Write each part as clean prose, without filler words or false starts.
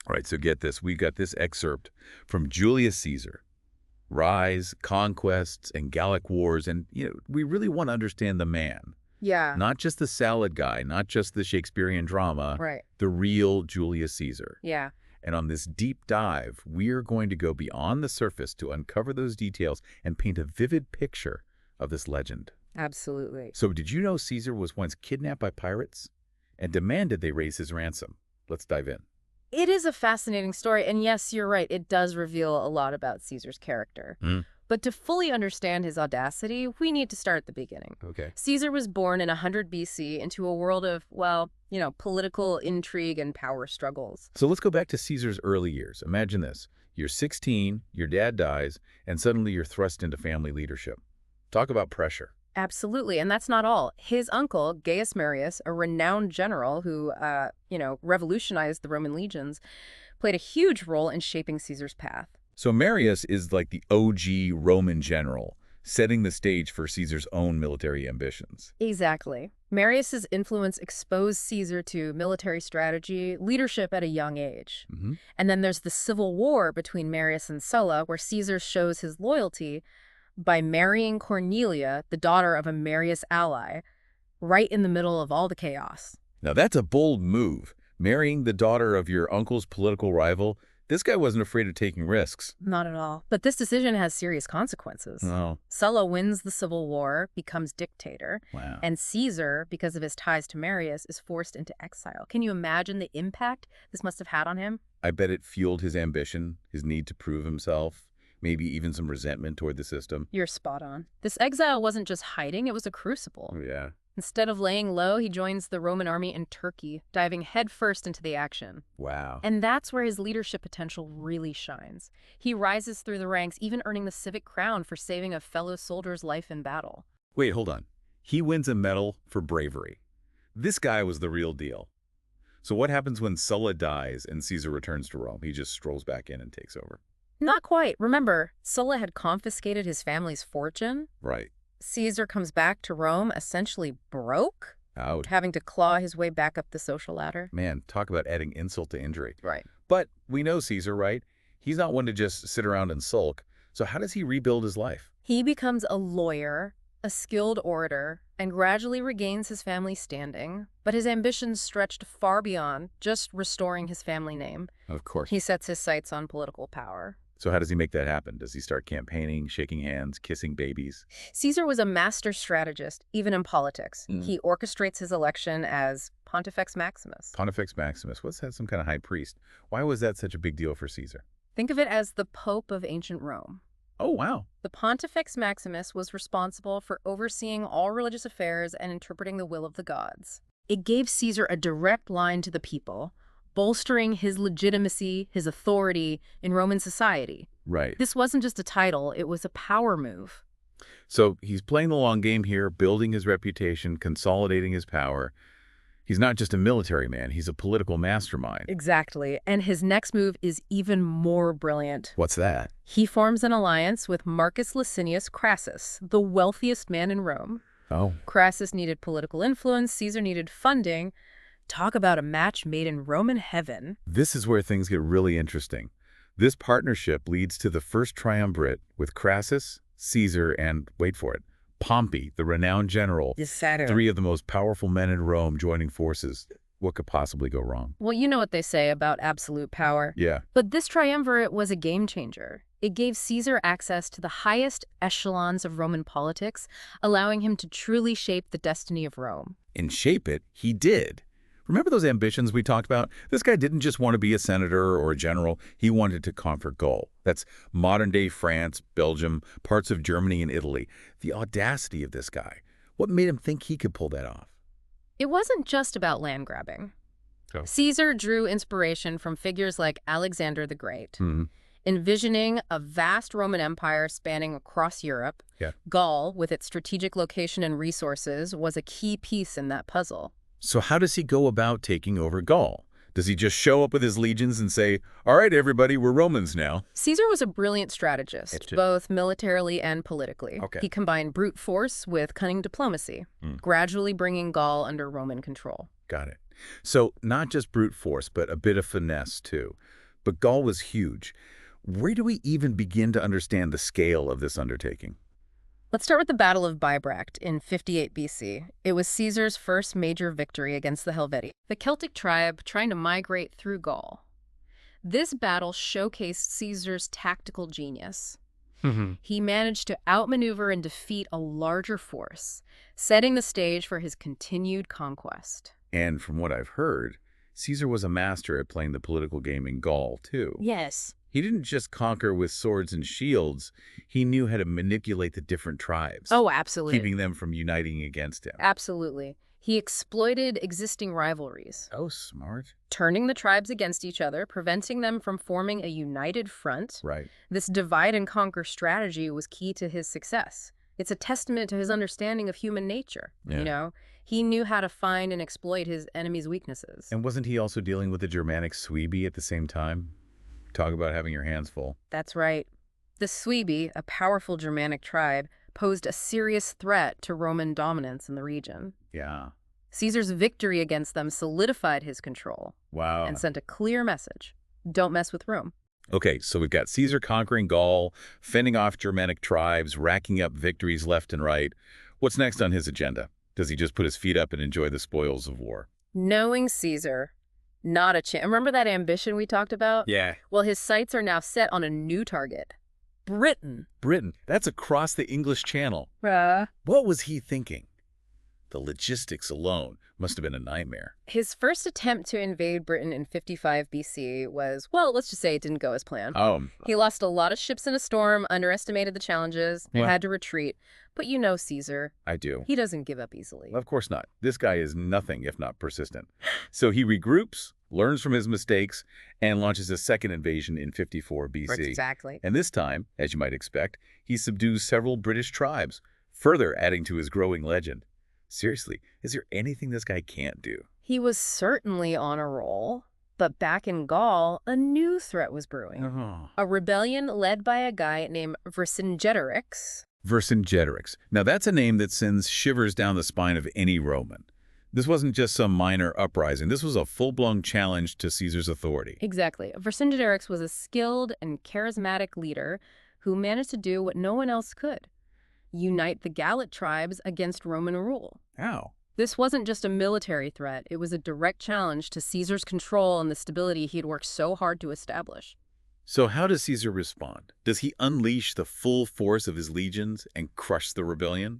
All right, so get this. We got this excerpt from Julius Caesar. Rise, conquests, and Gallic wars, and, we really want to understand the man. Yeah. Not just the salad guy, not just the Shakespearean drama, Right. the real Julius Caesar. Yeah. And on this deep dive, we're going to go beyond the surface to uncover those details and paint a vivid picture of this legend. Absolutely. So did you know Caesar was once kidnapped by pirates and demanded they raise his ransom? Let's dive in. It is a fascinating story, and yes, you're right, it does reveal a lot about Caesar's character. But to fully understand his audacity, we need to start at the beginning. Okay. Caesar was born in 100 BC into a world of, political intrigue and power struggles. So let's go back to Caesar's early years. Imagine this. You're 16, your dad dies, and suddenly you're thrust into family leadership. Talk about pressure. Absolutely, and that's not all. His uncle, Gaius Marius, a renowned general who, revolutionized the Roman legions, played a huge role in shaping Caesar's path. So Marius is like the OG Roman general, setting the stage for Caesar's own military ambitions. Exactly. Marius's influence exposed Caesar to military strategy, leadership at a young age. And then there's the civil war between Marius and Sulla, where Caesar shows his loyalty by marrying Cornelia, the daughter of a Marius ally, right in the middle of all the chaos. Now that's a bold move. Marrying the daughter of your uncle's political rival. This guy wasn't afraid of taking risks. Not at all. But this decision has serious consequences. Oh. Sulla wins the civil war, becomes dictator. Wow. And Caesar, because of his ties to Marius, is forced into exile. Can you imagine the impact this must have had on him? I bet it fueled his ambition, his need to prove himself. Maybe even some resentment toward the system. You're spot on. This exile wasn't just hiding, it was a crucible. Oh, yeah. Instead of laying low, he joins the Roman army in Turkey, diving headfirst into the action. Wow. And that's where his leadership potential really shines. He rises through the ranks, even earning the civic crown for saving a fellow soldier's life in battle. Wait, hold on. He wins a medal for bravery. This guy was the real deal. So what happens when Sulla dies and Caesar returns to Rome? He just strolls back in and takes over. Not quite. Remember, Sulla had confiscated his family's fortune. Right. Caesar comes back to Rome essentially broke, Out. having to claw his way back up the social ladder. Man, talk about adding insult to injury. Right. But we know Caesar, right? He's not one to just sit around and sulk. So how does he rebuild his life? He becomes a lawyer, a skilled orator, and gradually regains his family's standing. But his ambitions stretched far beyond just restoring his family name. Of course. He sets his sights on political power. So how does he make that happen? Does he start campaigning, shaking hands, kissing babies? Caesar was a master strategist, even in politics. He orchestrates his election as Pontifex Maximus. Pontifex Maximus. What's that, some kind of high priest? Why was that such a big deal for Caesar? Think of it as the Pope of ancient Rome. Oh, wow. The Pontifex Maximus was responsible for overseeing all religious affairs and interpreting the will of the gods. It gave Caesar a direct line to the people, bolstering his legitimacy, his authority in Roman society. Right. This wasn't just a title, it was a power move. So he's playing the long game here, building his reputation, consolidating his power. He's not just a military man, he's a political mastermind. Exactly. And his next move is even more brilliant. What's that? He forms an alliance with Marcus Licinius Crassus, the wealthiest man in Rome. Oh. Crassus needed political influence, Caesar needed funding. Talk about a match made in Roman heaven. This is where things get really interesting. This partnership leads to the First Triumvirate with Crassus, Caesar, and, wait for it, Pompey, the renowned general. Three of the most powerful men in Rome joining forces. What could possibly go wrong? Well, you know what they say about absolute power. Yeah. But this triumvirate was a game changer. It gave Caesar access to the highest echelons of Roman politics, allowing him to truly shape the destiny of Rome. And shape it, he did. Remember those ambitions we talked about? This guy didn't just want to be a senator or a general. He wanted to conquer Gaul. That's modern-day France, Belgium, parts of Germany and Italy. The audacity of this guy. What made him think he could pull that off? It wasn't just about land grabbing. Oh. Caesar drew inspiration from figures like Alexander the Great. Envisioning a vast Roman Empire spanning across Europe, Gaul, with its strategic location and resources, was a key piece in that puzzle. So how does he go about taking over Gaul? Does he just show up with his legions and say, all right, everybody, we're Romans now? Caesar was a brilliant strategist, both militarily and politically. Okay. He combined brute force with cunning diplomacy, gradually bringing Gaul under Roman control. Got it. So not just brute force, but a bit of finesse too. But Gaul was huge. Where do we even begin to understand the scale of this undertaking? Let's start with the Battle of Bibracte in 58 BC. It was Caesar's first major victory against the Helvetii, the Celtic tribe trying to migrate through Gaul. This battle showcased Caesar's tactical genius. He managed to outmaneuver and defeat a larger force, setting the stage for his continued conquest. And from what I've heard, Caesar was a master at playing the political game in Gaul, too. Yes. He didn't just conquer with swords and shields. He knew how to manipulate the different tribes. Oh, absolutely. Keeping them from uniting against him. Absolutely. He exploited existing rivalries. Oh, smart. Turning the tribes against each other, preventing them from forming a united front. Right. This divide and conquer strategy was key to his success. It's a testament to his understanding of human nature. Yeah. He knew how to find and exploit his enemy's weaknesses. And wasn't he also dealing with the Germanic Suebi at the same time? Talk about having your hands full. That's right. The Suebi, a powerful Germanic tribe, posed a serious threat to Roman dominance in the region. Yeah. Caesar's victory against them solidified his control. Wow. And sent a clear message. Don't mess with Rome. Okay, so we've got Caesar conquering Gaul, fending off Germanic tribes, racking up victories left and right. What's next on his agenda? Does he just put his feet up and enjoy the spoils of war? Knowing Caesar, not a chance. Remember that ambition we talked about? Yeah. Well, his sights are now set on a new target. Britain. Britain. That's across the English Channel. What was he thinking? The logistics alone must have been a nightmare. His first attempt to invade Britain in 55 BC was, well, let's just say it didn't go as planned. He lost a lot of ships in a storm, underestimated the challenges, and had to retreat. But you know Caesar. I do. He doesn't give up easily. Of course not. This guy is nothing if not persistent. So he regroups, learns from his mistakes, and launches a second invasion in 54 BC. Right, exactly. And this time, as you might expect, he subdues several British tribes, further adding to his growing legend. Seriously, is there anything this guy can't do? He was certainly on a roll. But back in Gaul, a new threat was brewing. A rebellion led by a guy named Vercingetorix. Vercingetorix. Now that's a name that sends shivers down the spine of any Roman. This wasn't just some minor uprising. This was a full-blown challenge to Caesar's authority. Exactly. Vercingetorix was a skilled and charismatic leader who managed to do what no one else could: unite the Gallic tribes against Roman rule. How? This wasn't just a military threat. It was a direct challenge to Caesar's control and the stability he'd worked so hard to establish. So how does Caesar respond? Does he unleash the full force of his legions and crush the rebellion?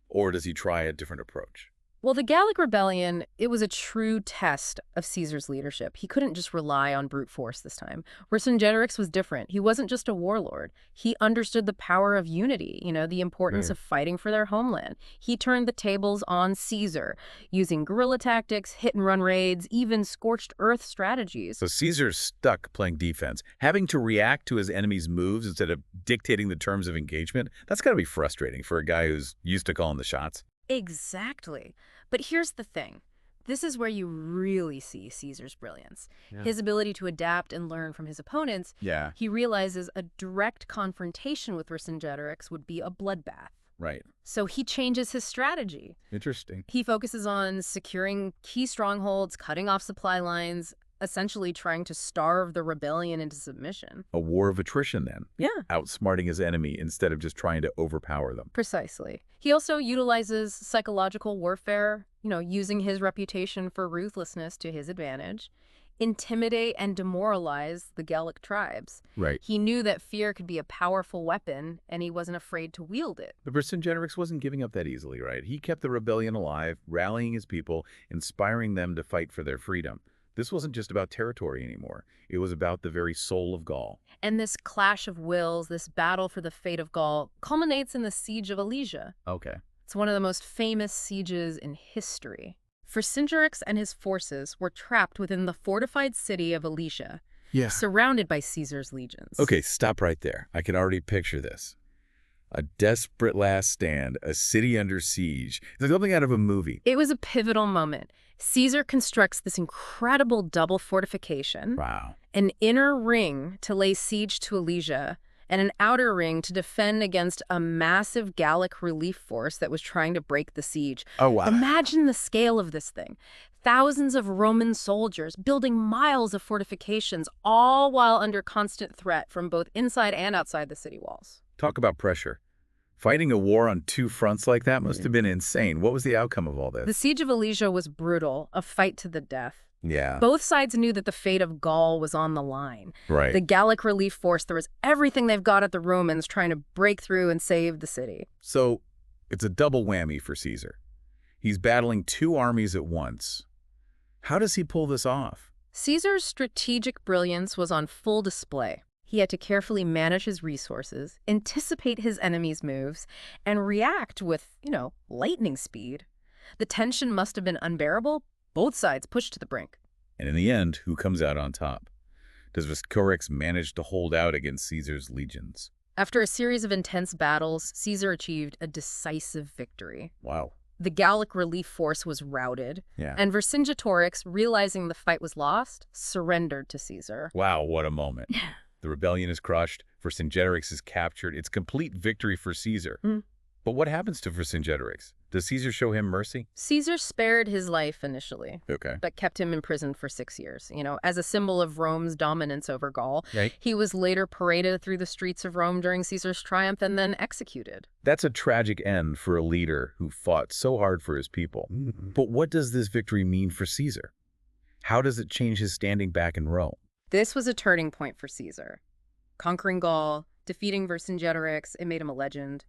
Or does he try a different approach? Well, the Gallic rebellion, it was a true test of Caesar's leadership. He couldn't just rely on brute force this time. Vercingetorix was different. He wasn't just a warlord. He understood the power of unity, the importance of fighting for their homeland. He turned the tables on Caesar, using guerrilla tactics, hit-and-run raids, even scorched earth strategies. So Caesar's stuck playing defense, having to react to his enemy's moves instead of dictating the terms of engagement. That's got to be frustrating for a guy who's used to calling the shots. Exactly. But here's the thing. This is where you really see Caesar's brilliance. His ability to adapt and learn from his opponents. He realizes a direct confrontation with Vercingetorix would be a bloodbath. Right. So he changes his strategy. Interesting. He focuses on securing key strongholds, cutting off supply lines, essentially trying to starve the rebellion into submission. A war of attrition, then. Yeah. Outsmarting his enemy instead of just trying to overpower them. Precisely. He also utilizes psychological warfare, using his reputation for ruthlessness to his advantage, intimidate and demoralize the Gallic tribes. Right. He knew that fear could be a powerful weapon, and he wasn't afraid to wield it. But Vercingetorix wasn't giving up that easily, right? He kept the rebellion alive, rallying his people, inspiring them to fight for their freedom. This wasn't just about territory anymore. It was about the very soul of Gaul. And this clash of wills, this battle for the fate of Gaul, culminates in the Siege of Alesia. Okay. It's one of the most famous sieges in history. Vercingetorix and his forces were trapped within the fortified city of Alesia, surrounded by Caesar's legions. Okay, stop right there. I can already picture this. A desperate last stand, a city under siege. It's like something out of a movie. It was a pivotal moment. Caesar constructs this incredible double fortification. Wow. An inner ring to lay siege to Alesia, and an outer ring to defend against a massive Gallic relief force that was trying to break the siege. Oh, wow. Imagine the scale of this thing. Thousands of Roman soldiers building miles of fortifications, all while under constant threat from both inside and outside the city walls. Talk about pressure. Fighting a war on two fronts like that must have been insane. What was the outcome of all The this? siege of Alesia was brutal, a fight to the death. Yeah, Both sides knew that the fate of Gaul was on the line. right. The Gallic relief force, there was everything they've got at the Romans trying to break through and save the city. So it's a double whammy for Caesar. He's battling two armies at once. How does he pull this off? Caesar's strategic brilliance was on full display. He had to carefully manage his resources, anticipate his enemies' moves, and react with, lightning speed. The tension must have been unbearable. Both sides pushed to the brink. And in the end, who comes out on top? Does Vercingetorix manage to hold out against Caesar's legions? After a series of intense battles, Caesar achieved a decisive victory. Wow. The Gallic relief force was routed, Yeah. and Vercingetorix, realizing the fight was lost, surrendered to Caesar. Wow, what a moment. The rebellion is crushed. Vercingetorix is captured. It's complete victory for Caesar. But what happens to Vercingetorix? Does Caesar show him mercy? Caesar spared his life initially, Okay. but kept him imprisoned for 6 years. As a symbol of Rome's dominance over Gaul. Right. He was later paraded through the streets of Rome during Caesar's triumph and then executed. That's a tragic end for a leader who fought so hard for his people. But what does this victory mean for Caesar? How does it change his standing back in Rome? This was a turning point for Caesar. Conquering Gaul, defeating Vercingetorix, it made him a legend.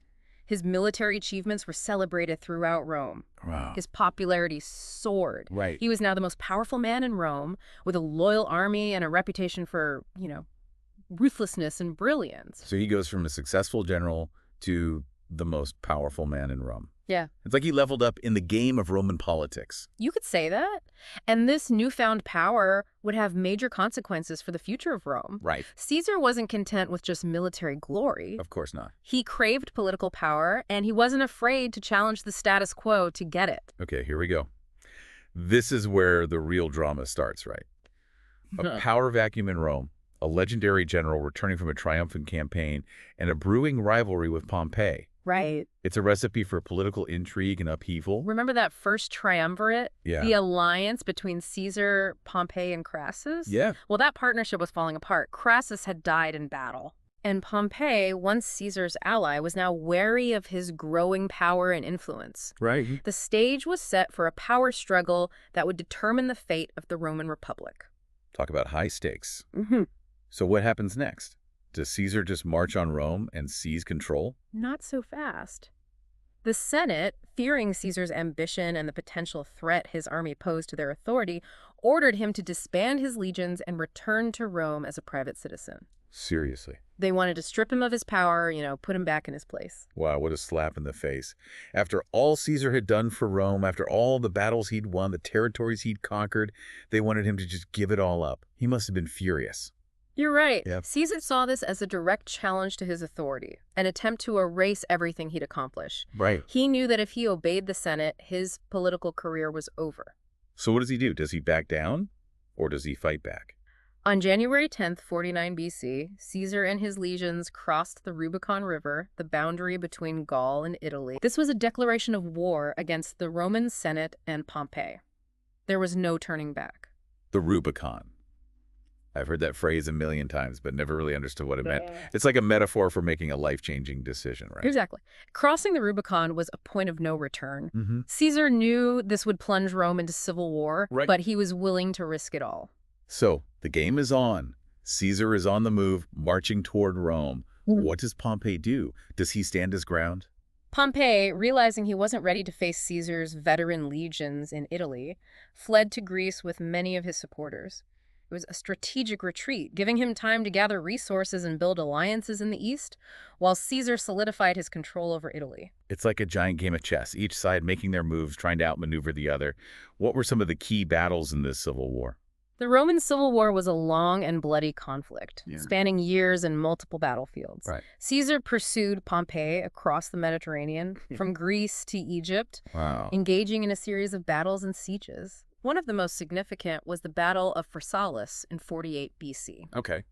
His military achievements were celebrated throughout Rome. Wow. His popularity soared. Right. He was now the most powerful man in Rome, with a loyal army and a reputation for, ruthlessness and brilliance. So he goes from a successful general to the most powerful man in Rome. Yeah. It's like he leveled up in the game of Roman politics. You could say that. And this newfound power would have major consequences for the future of Rome. Right. Caesar wasn't content with just military glory. Of course not. He craved political power, and he wasn't afraid to challenge the status quo to get it. Okay, here we go. This is where the real drama starts, right? A power vacuum in Rome, a legendary general returning from a triumphant campaign, and a brewing rivalry with Pompey. Right. It's a recipe for political intrigue and upheaval. Remember that First Triumvirate? Yeah. The alliance between Caesar, Pompey, and Crassus? Yeah. Well, that partnership was falling apart. Crassus had died in battle. And Pompey, once Caesar's ally, was now wary of his growing power and influence. Right. The stage was set for a power struggle that would determine the fate of the Roman Republic. Talk about high stakes. Mm-hmm. So what happens next? Does Caesar just march on Rome and seize control? Not so fast. The Senate, fearing Caesar's ambition and the potential threat his army posed to their authority, ordered him to disband his legions and return to Rome as a private citizen. Seriously. They wanted to strip him of his power, put him back in his place. Wow, what a slap in the face. After all Caesar had done for Rome, after all the battles he'd won, the territories he'd conquered, they wanted him to just give it all up. He must have been furious. You're right. Yep. Caesar saw this as a direct challenge to his authority, an attempt to erase everything he'd accomplished. Right. He knew that if he obeyed the Senate, his political career was over. So what does he do? Does he back down or does he fight back? On January 10th, 49 BC, Caesar and his legions crossed the Rubicon River, the boundary between Gaul and Italy. This was a declaration of war against the Roman Senate and Pompey. There was no turning back. The Rubicon. I've heard that phrase a million times, but never really understood what it meant. It's like a metaphor for making a life-changing decision, right? Exactly. Crossing the Rubicon was a point of no return. Mm-hmm. Caesar knew this would plunge Rome into civil war, Right. but he was willing to risk it all. So the game is on. Caesar is on the move, marching toward Rome. What does Pompey do? Does he stand his ground? Pompey, realizing he wasn't ready to face Caesar's veteran legions in Italy, fled to Greece with many of his supporters. It was a strategic retreat, giving him time to gather resources and build alliances in the east, while Caesar solidified his control over Italy. It's like a giant game of chess, each side making their moves, trying to outmaneuver the other. What were some of the key battles in this civil war? The Roman Civil War was a long and bloody conflict, Yeah. spanning years and multiple battlefields. Right. Caesar pursued Pompey across the Mediterranean, from Greece to Egypt, Wow. engaging in a series of battles and sieges. One of the most significant was the Battle of Pharsalus in 48 BC. Okay.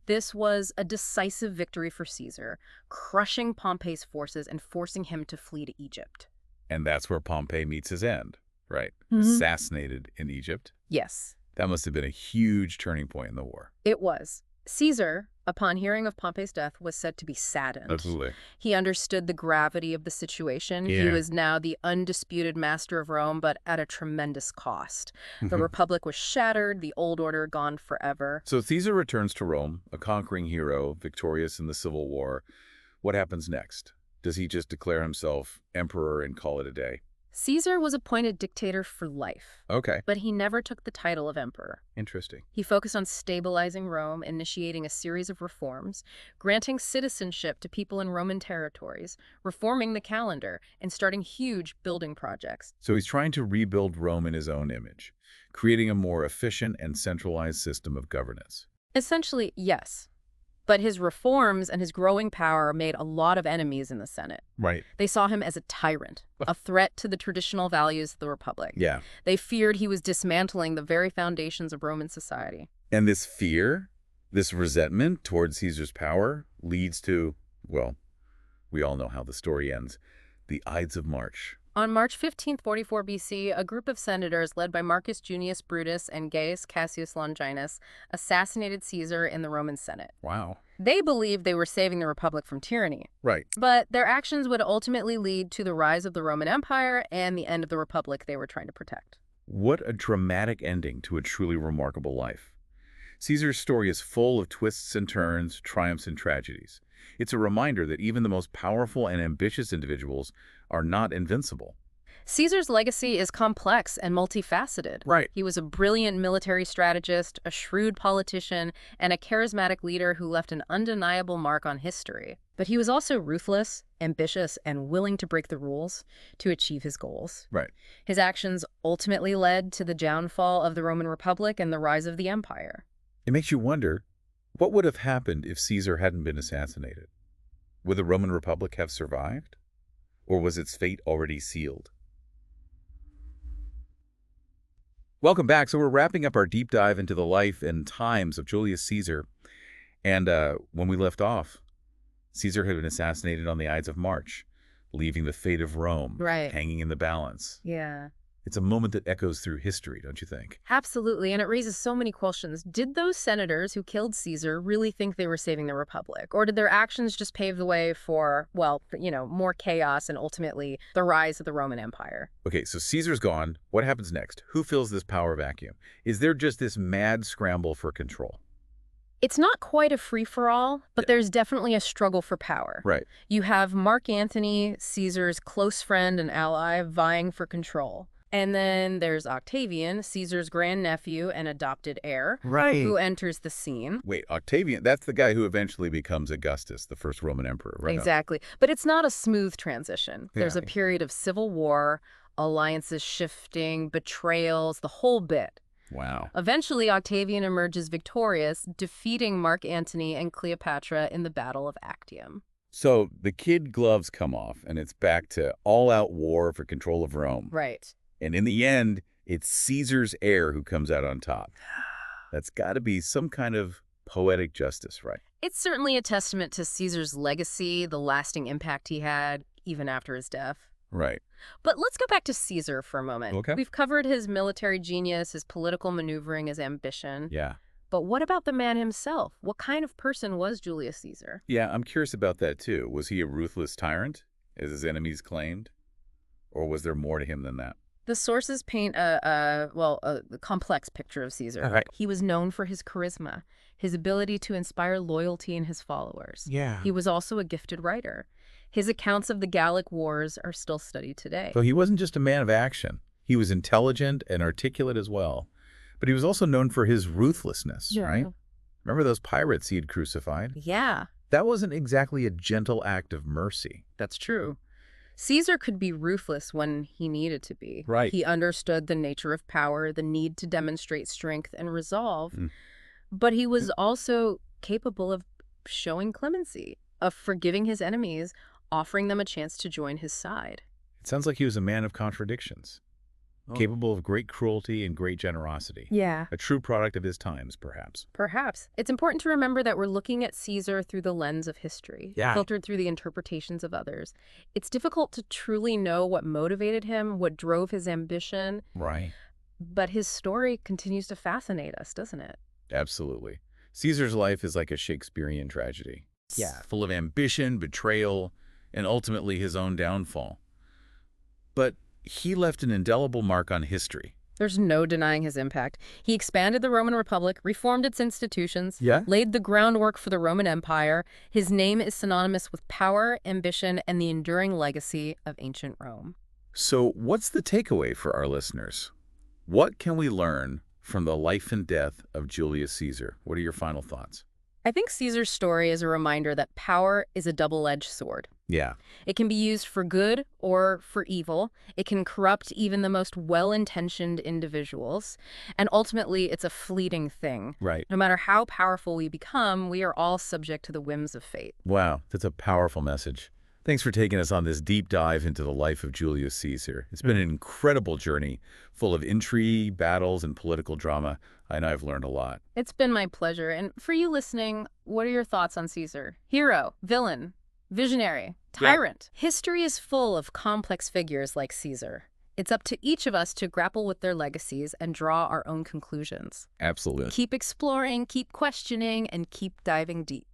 This was a decisive victory for Caesar, crushing Pompey's forces and forcing him to flee to Egypt. And that's where Pompey meets his end. Right. Mhm. Assassinated in Egypt. Yes, That must have been a huge turning point in the war. it was. Caesar, upon hearing of Pompey's death, was said to be saddened. Absolutely. He understood the gravity of the situation. He Yeah. was now the undisputed master of Rome, but at a tremendous cost. The Republic was shattered, the old order gone forever. So Caesar returns to Rome, a conquering hero, victorious in the Civil War. What happens next? Does he just declare himself emperor and call it a day? Caesar was appointed dictator for life, Okay. but he never took the title of emperor. Interesting. He focused on stabilizing Rome, initiating a series of reforms, granting citizenship to people in Roman territories, reforming the calendar, and starting huge building projects. So he's trying to rebuild Rome in his own image, creating a more efficient and centralized system of governance. Essentially, yes. But his reforms and his growing power made a lot of enemies in the Senate. Right. They saw him as a tyrant, a threat to the traditional values of the Republic. Yeah. They feared he was dismantling the very foundations of Roman society. And this fear, this resentment towards Caesar's power leads to, well, we all know how the story ends, the Ides of March. On March 15, 44 BC, a group of senators led by Marcus Junius Brutus and Gaius Cassius Longinus assassinated Caesar in the Roman Senate. Wow. They believed they were saving the Republic from tyranny. Right. But their actions would ultimately lead to the rise of the Roman Empire and the end of the Republic they were trying to protect. What a dramatic ending to a truly remarkable life. Caesar's story is full of twists and turns, triumphs and tragedies. It's a reminder that even the most powerful and ambitious individuals are not invincible. Caesar's legacy is complex and multifaceted. Right. He was a brilliant military strategist, a shrewd politician, and a charismatic leader who left an undeniable mark on history. But he was also ruthless, ambitious, and willing to break the rules to achieve his goals. Right. His actions ultimately led to the downfall of the Roman Republic and the rise of the empire. It makes you wonder, what would have happened if Caesar hadn't been assassinated? Would the Roman Republic have survived? Or was its fate already sealed? Welcome back. So we're wrapping up our deep dive into the life and times of Julius Caesar. And when we left off, Caesar had been assassinated on the Ides of March, leaving the fate of Rome hanging in the balance. Yeah. It's a moment that echoes through history, don't you think? Absolutely, and it raises so many questions. Did those senators who killed Caesar really think they were saving the Republic? Or did their actions just pave the way for, well, more chaos and ultimately the rise of the Roman Empire? Okay, so Caesar's gone. What happens next? Who fills this power vacuum? Is there just this mad scramble for control? It's not quite a free-for-all, but there's definitely a struggle for power. Right. You have Mark Antony, Caesar's close friend and ally, vying for control. And then there's Octavian, Caesar's grandnephew and adopted heir, who enters the scene. Wait, Octavian, that's the guy who eventually becomes Augustus, the first Roman emperor, right? Exactly. But it's not a smooth transition. There's Yeah. a period of civil war, alliances shifting, betrayals, the whole bit. Wow. Eventually, Octavian emerges victorious, defeating Mark Antony and Cleopatra in the Battle of Actium. So the kid gloves come off, and it's back to all-out war for control of Rome. Right. And in the end, it's Caesar's heir who comes out on top. That's got to be some kind of poetic justice, right? It's certainly a testament to Caesar's legacy, the lasting impact he had, even after his death. Right. But let's go back to Caesar for a moment. Okay. We've covered his military genius, his political maneuvering, his ambition. Yeah. But what about the man himself? What kind of person was Julius Caesar? Yeah, I'm curious about that, too. Was he a ruthless tyrant, as his enemies claimed? Or was there more to him than that? The sources paint a complex picture of Caesar. Right. He was known for his charisma, his ability to inspire loyalty in his followers. Yeah. He was also a gifted writer. His accounts of the Gallic Wars are still studied today. So he wasn't just a man of action. He was intelligent and articulate as well. But he was also known for his ruthlessness, right? Remember those pirates he had crucified? Yeah, That wasn't exactly a gentle act of mercy. that's true. Caesar could be ruthless when he needed to be. Right. He understood the nature of power, the need to demonstrate strength and resolve. But he was also capable of showing clemency, of forgiving his enemies, offering them a chance to join his side. It sounds like he was a man of contradictions. capable of great cruelty and great generosity. Yeah. A true product of his times, perhaps. Perhaps. It's important to remember that we're looking at Caesar through the lens of history, filtered through the interpretations of others. It's difficult to truly know what motivated him, what drove his ambition. Right. But his story continues to fascinate us, doesn't it? Absolutely. Caesar's life is like a Shakespearean tragedy. Yeah. Full of ambition, betrayal, and ultimately his own downfall. But he left an indelible mark on history. There's no denying his impact. He expanded the Roman Republic, reformed its institutions, Yeah. laid the groundwork for the Roman Empire. His name is synonymous with power, ambition, and the enduring legacy of ancient Rome. So what's the takeaway for our listeners? What can we learn from the life and death of Julius Caesar? What are your final thoughts? I think Caesar's story is a reminder that power is a double-edged sword. Yeah. It can be used for good or for evil. It can corrupt even the most well-intentioned individuals. And ultimately, it's a fleeting thing. Right. No matter how powerful we become, we are all subject to the whims of fate. Wow, that's a powerful message. Thanks for taking us on this deep dive into the life of Julius Caesar. It's been an incredible journey, full of intrigue, battles, and political drama. I know I've learned a lot. It's been my pleasure. And for you listening, what are your thoughts on Caesar? Hero, villain, visionary, tyrant. History is full of complex figures like Caesar. It's up to each of us to grapple with their legacies and draw our own conclusions. Absolutely. Keep exploring, keep questioning, and keep diving deep.